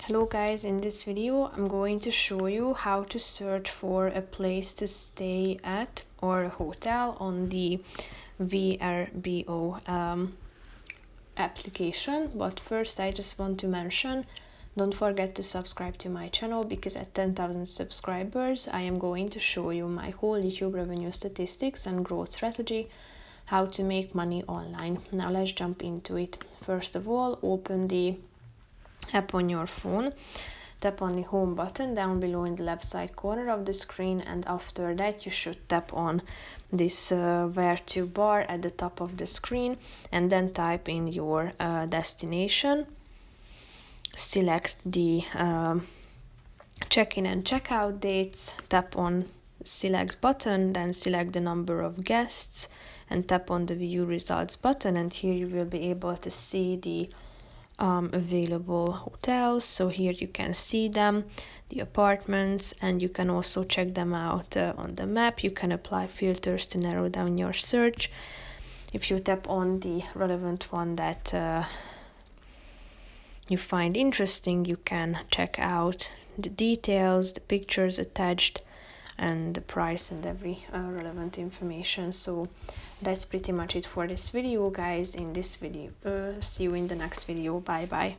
Hello guys, in this video I'm going to show you how to search for a place to stay at or a hotel on the Vrbo application. But first I just want to mention, don't forget to subscribe to my channel, because at 10,000 subscribers I am going to show you my whole YouTube revenue statistics and growth strategy, how to make money online. Now let's jump into it. First of all, open the app on your phone, tap on the home button down below in the left side corner of the screen, and after that you should tap on this where to bar at the top of the screen, and then type in your destination. Select the check-in and check-out dates, tap on select button, then select the number of guests and tap on the view results button, and here you will be able to see the available hotels. So here you can see them, the apartments, and you can also check them out on the map. You can apply filters to narrow down your search. If you tap on the relevant one that you find interesting, you can check out the details, the pictures attached, and the price and every relevant information. So that's pretty much it for this video, guys. In this video, see you in the next video. Bye bye.